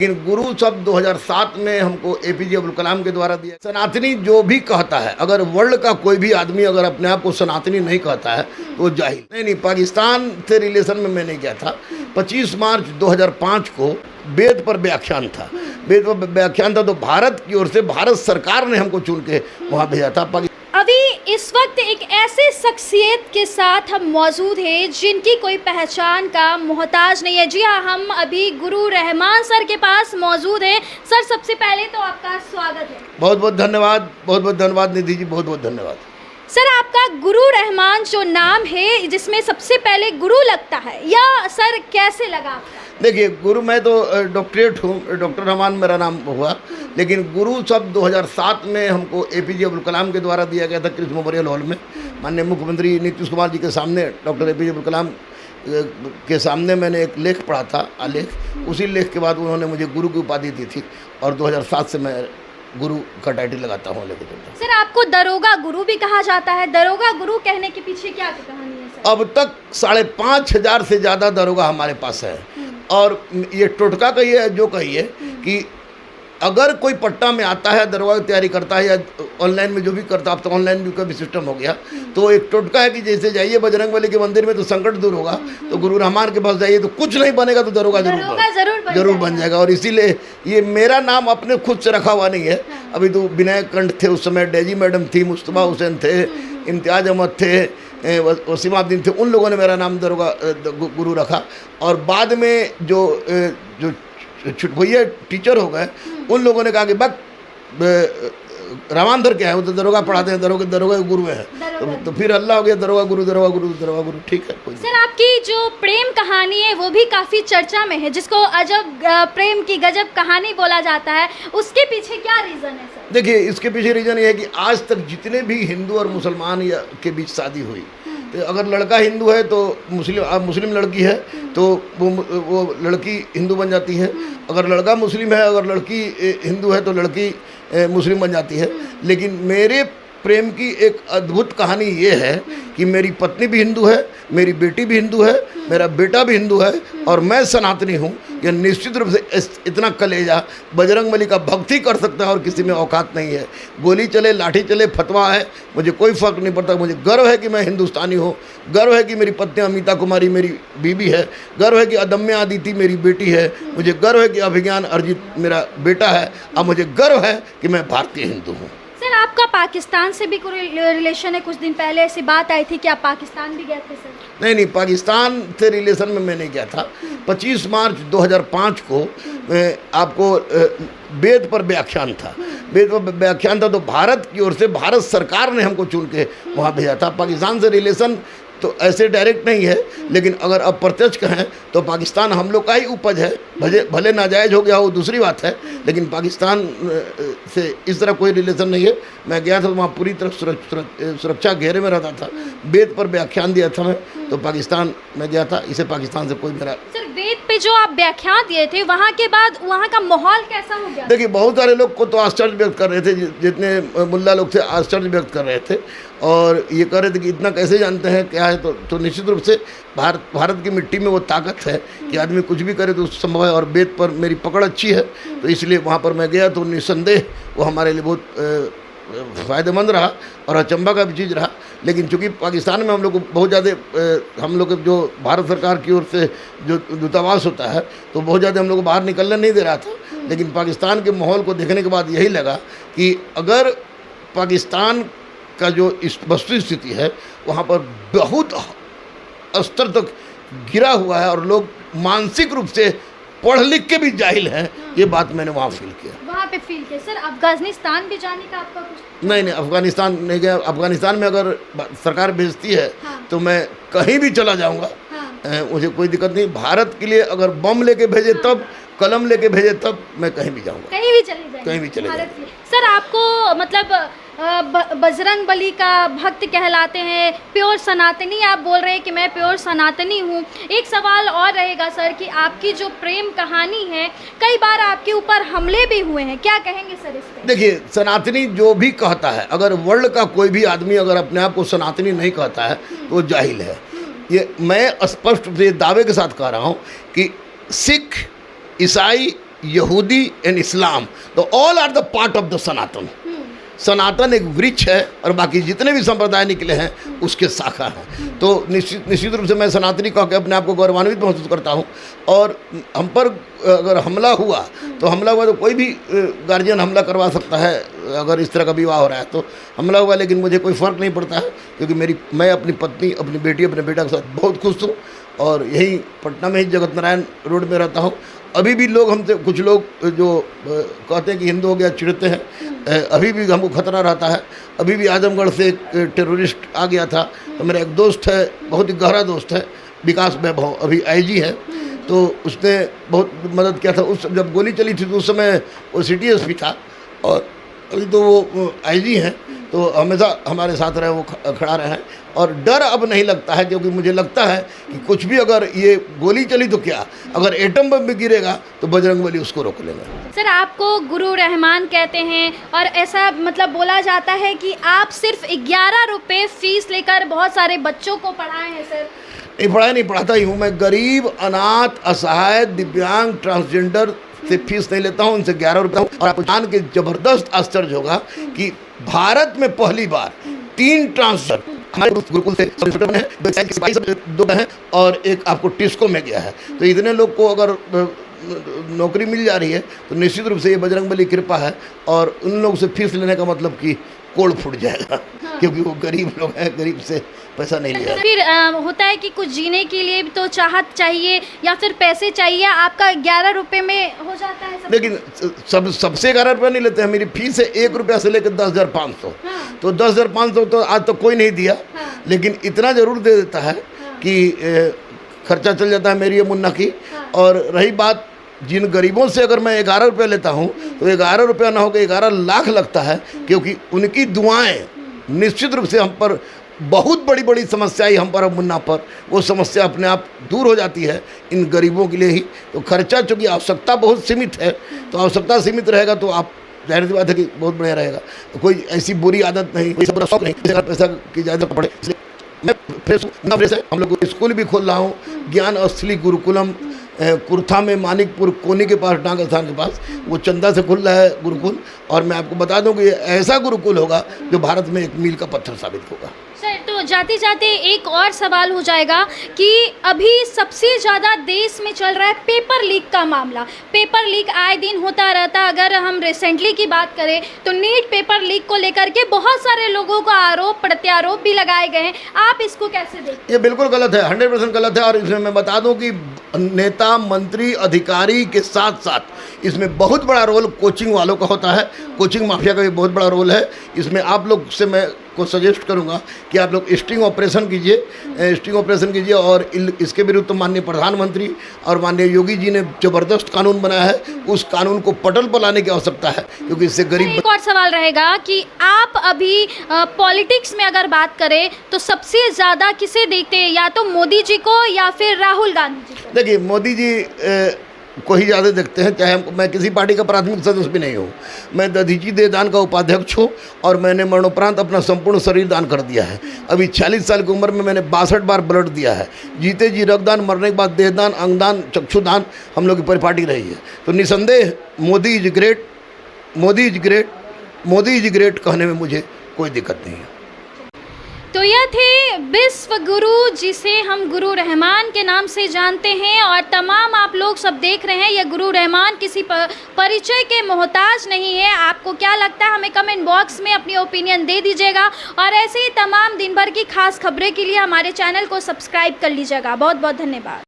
लेकिन गुरु शब्द 2007 में हमको एपीजे अब्दुल कलाम के द्वारा दिया। सनातनी जो भी कहता है, अगर वर्ल्ड का कोई भी आदमी अगर अपने आप को सनातनी नहीं कहता है तो वो जाहिल। नहीं, पाकिस्तान से रिलेशन में मैं नहीं गया था। 25 मार्च 2005 को वेद पर व्याख्यान था। वेद पर व्याख्यान था तो भारत की ओर से भारत सरकार ने हमको चुन के वहाँ भेजा था। अभी इस वक्त एक ऐसे शख्सियत के साथ हम मौजूद हैं जिनकी कोई पहचान का मोहताज नहीं है। जी हाँ, हम अभी गुरु रहमान सर के पास मौजूद हैं। सर, सबसे पहले तो आपका स्वागत है। बहुत बहुत धन्यवाद निधि जी, बहुत बहुत धन्यवाद। सर, आपका गुरु रहमान जो नाम है जिसमें सबसे पहले गुरु लगता है, या सर कैसे लगा आपका? देखिए, गुरु मैं तो डॉक्टरेट हूँ, डॉक्टर रहमान मेरा नाम हुआ, लेकिन गुरु शब्द 2007 में हमको एपीजे अब्दुल कलाम के द्वारा दिया गया था कृष्ण मेमोरियल हॉल में। माननीय मुख्यमंत्री नीतीश कुमार जी के सामने डॉक्टर एपीजे अब्दुल कलाम के सामने मैंने एक लेख पढ़ा था, आलेख। उसी लेख के बाद उन्होंने मुझे गुरु की उपाधि दी थी और 2007 से मैं गुरु का टाइटल लगाता हूँ। लेके सर, आपको दरोगा गुरु भी कहा जाता है। दरोगा गुरु कहने के पीछे क्या कहानी है सर? अब तक 5,500 से ज़्यादा दरोगा हमारे पास है। और ये टोटका कहिए जो कहिए कि अगर कोई पट्टा में आता है, दरोगा की तैयारी करता है या ऑनलाइन में जो भी करता है, अब तो ऑनलाइन भी का भी सिस्टम हो गया, तो एक टोटका है कि जैसे जाइए बजरंगबली के मंदिर में तो संकट दूर होगा, तो गुरु रहमान के पास जाइए तो कुछ नहीं बनेगा तो दरोगा जरूर बन जाएगा। और इसीलिए ये मेरा नाम अपने खुद से रखा हुआ नहीं है। अभी तो विनय कंठ थे उस समय, डेजी मैडम थी, मुस्तफा हुसैन थे, इम्तियाज अहमद थे, वसीमुद्दीन थे, उन लोगों ने मेरा नाम दरोगा गुरु रखा। और बाद में जो भैया टीचर हो गए, उन लोगों ने कहा कि बक रामांधर क्या है, वो तो दरोगा पढ़ाते हैं, दरोगा गुरु है। तो फिर अल्लाह हो गया दरोगा गुरु। ठीक है। सर, आपकी जो प्रेम कहानी है वो भी काफ़ी चर्चा में है, जिसको अजब प्रेम की गजब कहानी बोला जाता है। उसके पीछे क्या रीज़न है सर? देखिए, इसके पीछे रीज़न ये है कि आज तक जितने भी हिंदू और मुसलमान के बीच शादी हुई, तो अगर लड़का हिंदू है तो मुस्लिम लड़की है तो वो लड़की हिंदू बन जाती है। अगर लड़का मुस्लिम है, अगर लड़की हिंदू है तो लड़की मुस्लिम बन जाती है। लेकिन मेरे प्रेम की एक अद्भुत कहानी ये है कि मेरी पत्नी भी हिंदू है, मेरी बेटी भी हिंदू है, मेरा बेटा भी हिंदू है और मैं सनातनी हूँ। यह निश्चित रूप से इतना कलेजा बजरंगबली का भक्ति कर सकता है और किसी में औकात नहीं है। गोली चले, लाठी चले, फतवा है, मुझे कोई फ़र्क नहीं पड़ता। मुझे गर्व है कि मैं हिंदुस्तानी हूँ, गर्व है कि मेरी पत्नी अमिता कुमारी मेरी बीबी है, गर्व है कि अदम्य आदिति मेरी बेटी है, मुझे गर्व है कि अभिज्ञान अर्जित मेरा बेटा है, अब मुझे गर्व है कि मैं भारतीय हिंदू हूँ। सर, आपका पाकिस्तान से भी कोई रिलेशन है? कुछ दिन पहले ऐसी बात आई थी कि आप पाकिस्तान भी गए थे सर? नहीं, पाकिस्तान से रिलेशन में मैं नहीं गया था। 25 मार्च 2005 को आपको वेद पर व्याख्यान था। वेद पर व्याख्यान था तो भारत की ओर से भारत सरकार ने हमको चुन के वहाँ भेजा था। पाकिस्तान से रिलेशन तो ऐसे डायरेक्ट नहीं है, लेकिन अगर अप्रत्यक्ष कहें तो पाकिस्तान हम लोग का ही उपज है। भले नाजायज़ हो गया हो दूसरी बात है, लेकिन पाकिस्तान से इस तरह कोई रिलेशन नहीं है। मैं गया था तो वहाँ पूरी तरह सुरक्षा घेरे में रहता था। वेद पर व्याख्यान दिया था मैं, तो पाकिस्तान में गया था। इसे पाकिस्तान से कोई मेरा सर, वेद पे जो आप व्याख्यान दिए थे, वहाँ के बाद वहाँ का माहौल कैसा हो गया? देखिए, बहुत सारे लोग को तो आश्चर्य व्यक्त कर रहे थे, जितने मुल्ला लोग थे आश्चर्य व्यक्त कर रहे थे और ये कह रहे थे कि इतना कैसे जानते हैं क्या है। तो निश्चित रूप से भारत की मिट्टी में वो ताकत है कि आदमी कुछ भी करे तो संभव है। और वेद पर मेरी पकड़ अच्छी है, तो इसलिए वहाँ पर मैं गया तो निस्संदेह वो हमारे लिए बहुत फ़ायदेमंद रहा और अचंभा का भी चीज़ रहा। लेकिन चूँकि पाकिस्तान में हम लोग को बहुत ज़्यादा, हम लोग जो भारत सरकार की ओर से जो दूतावास होता है, तो बहुत ज़्यादा हम लोग को बाहर निकलने नहीं दे रहा था। लेकिन पाकिस्तान के माहौल को देखने के बाद यही लगा कि अगर पाकिस्तान का जो इस वस्तु स्थिति है वहाँ पर बहुत स्तर तक गिरा हुआ है और लोग मानसिक रूप से पढ़ लिख के भी जाहिल हैं, ये बात मैंने वहाँ फील किया। वहाँ पे फील किया। सर, अफगानिस्तान भी जाने का आपका कुछ? नहीं, अफगानिस्तान नहीं गया। अफगानिस्तान में अगर सरकार भेजती है तो मैं कहीं भी चला जाऊँगा, मुझे कोई दिक्कत नहीं। भारत के लिए अगर बम लेके भेजे तब, कलम लेके भेजे तब मैं कहीं भी जाऊँगा, कहीं भी चले जाएंगे। सर, आपको मतलब बजरंग बली का भक्त कहलाते हैं, प्योर सनातनी आप बोल रहे हैं कि मैं प्योर सनातनी हूँ। एक सवाल और रहेगा सर कि आपकी जो प्रेम कहानी है, कई बार आपके ऊपर हमले भी हुए हैं, क्या कहेंगे सर इस पे? देखिए, सनातनी जो भी कहता है, अगर वर्ल्ड का कोई भी आदमी अगर अपने आप को सनातनी नहीं कहता है तो वो जाहिल है। ये मैं स्पष्ट रूप से दावे के साथ कह रहा हूँ कि सिख, ईसाई यहूदी एंड इस्लाम, तो all are the part of the Sanatan. Sanatan एक वृक्ष है और बाकी जितने भी संप्रदाय निकले हैं उसके शाखा हैं। तो निश्चित रूप से मैं सनातनी कह के अपने आप को गौरवान्वित महसूस करता हूँ। और हम पर अगर हमला हुआ तो कोई भी गार्जियन हमला करवा सकता है। अगर इस तरह का विवाह हो रहा है तो हमला हुआ, लेकिन मुझे कोई फ़र्क नहीं पड़ता है, क्योंकि मैं अपनी पत्नी, अपनी बेटी, अपने बेटा के साथ बहुत खुश हूँ। और यही पटना में ही जगत नारायण रोड में रहता हूँ। अभी भी लोग हमसे, कुछ लोग जो कहते हैं कि हिंदू हो गया, चिढ़ते हैं, अभी भी हमको खतरा रहता है। अभी भी आजमगढ़ से एक टेररिस्ट आ गया था, तो मेरा एक दोस्त है, बहुत ही गहरा दोस्त है, विकास वैभव, अभी आईजी है, तो उसने बहुत मदद किया था। उस जब गोली चली थी तो उस समय वो सिटी एसपी था, और अभी तो वो आईजी हैं, तो हमेशा हमारे साथ रहे, वो खड़ा रहे हैं। और डर अब नहीं लगता है, क्योंकि मुझे लगता है कि कुछ भी, अगर ये गोली चली तो क्या, अगर एटम बम भी गिरेगा तो बजरंगबली उसको रोक लेगा। सर, आपको गुरु रहमान कहते हैं, और ऐसा मतलब बोला जाता है कि आप सिर्फ 11 रुपये फीस लेकर बहुत सारे बच्चों को पढ़ाए हैं। सर, नहीं पढ़ाता ही हूँ मैं। गरीब, अनाथ, असहाय, दिव्यांग, ट्रांसजेंडर से फीस नहीं लेता हूँ, उनसे 11 रुपये। और आपको जान के ज़बरदस्त आश्चर्य होगा कि भारत में पहली बार 3 ट्रांसजेंडर हमारे गुरुकुल से है, 2 हैं और एक आपको टिस्को में गया है। तो इतने लोग को अगर नौकरी मिल जा रही है तो निश्चित रूप से ये बजरंगबली कृपा है। और उन लोग से फीस लेने का मतलब कि कोड़ फूट जाएगा, क्योंकि वो गरीब लोग हैं, गरीब से पैसा नहीं लिया। फिर होता है कि कुछ जीने के लिए भी तो चाहत चाहिए या फिर पैसे चाहिए, आपका 11 रुपये में हो जाता है सब। लेकिन सबसे 11 रुपये नहीं लेते हैं। मेरी फीस है 1 रुपया से लेकर 10,500। तो 10,500 तो आज तक कोई नहीं दिया, लेकिन इतना ज़रूर दे देता है कि खर्चा चल जाता है मेरी मुन्ना की। और रही बात जिन गरीबों से, अगर मैं 11 रुपये लेता हूँ तो 11 रुपया ना होकर 11 लाख लगता है, क्योंकि उनकी दुआएं निश्चित रूप से हम पर बहुत बड़ी बड़ी समस्याएं, हम पर, मुन्ना पर, वो समस्या अपने आप दूर हो जाती है इन गरीबों के लिए ही। तो खर्चा, चूँकि आवश्यकता बहुत सीमित है, तो आवश्यकता सीमित रहेगा तो आप, जाहिर सी बात है कि बहुत बढ़िया रहेगा। तो कोई ऐसी बुरी आदत नहीं, कोई बुरा शौक नहीं, पैसा की ज़्यादा पड़े। इसलिए मैं फ्रेश है। हम लोग स्कूल भी खोल रहा हूँ, ज्ञान असली गुरुकुलम, कुर्था में मानिकपुर कोनी के पास, डांग स्थान के पास, वो चंदा से खुल रहा है गुरुकुल। और मैं आपको बता दूं कि ये ऐसा गुरुकुल होगा जो भारत में एक मील का पत्थर साबित होगा। सर, तो जाते जाते एक और सवाल हो जाएगा कि अभी सबसे ज़्यादा देश में चल रहा है पेपर लीक का मामला। पेपर लीक आए दिन होता रहता। अगर हम रिसेंटली की बात करें तो नीट पेपर लीक को लेकर के बहुत सारे लोगों को आरोप प्रत्यारोप भी लगाए गए हैं। आप इसको कैसे देखते हैं? ये बिल्कुल गलत है, 100% गलत है। और इसमें मैं बता दूं कि नेता, मंत्री, अधिकारी के साथ साथ इसमें बहुत बड़ा रोल कोचिंग वालों का होता है। कोचिंग माफिया का भी बहुत बड़ा रोल है इसमें। आप लोग से मैं को सजेस्ट करूंगा कि आप लोग स्टिंग ऑपरेशन कीजिए। और इसके विरुद्ध तो माननीय प्रधानमंत्री और माननीय योगी जी ने ज़बरदस्त कानून बनाया है। उस कानून को पटल पर लाने की आवश्यकता है, क्योंकि इससे गरीब। एक और सवाल रहेगा कि आप अभी पॉलिटिक्स में अगर बात करें तो सबसे ज़्यादा किसे देखते हैं, या तो मोदी जी को या फिर राहुल गांधी जी को? देखिए, मोदी जी को ही ज़्यादा देखते हैं, चाहे मैं किसी पार्टी का प्राथमिक सदस्य भी नहीं हूँ। मैं दधीची देहदान का उपाध्यक्ष हूँ और मैंने मरणोपरांत अपना संपूर्ण शरीर दान कर दिया है। अभी 40 साल की उम्र में मैंने 62 बार ब्लड दिया है। जीते जी रक्तदान, मरने के बाद देहदान, अंगदान, चक्षुदान हम लोग की परिपाटी रही है। तो निसंदेह Modi is great, Modi is great, Modi is great कहने में मुझे कोई दिक्कत नहीं है। तो यह थे विश्व गुरु, जिसे हम गुरु रहमान के नाम से जानते हैं। और तमाम आप लोग सब देख रहे हैं, यह गुरु रहमान किसी परिचय के मोहताज नहीं है। आपको क्या लगता है, हमें कमेंट बॉक्स में अपनी ओपिनियन दे दीजिएगा। और ऐसे ही तमाम दिन भर की खास खबरें के लिए हमारे चैनल को सब्सक्राइब कर लीजिएगा। बहुत बहुत धन्यवाद।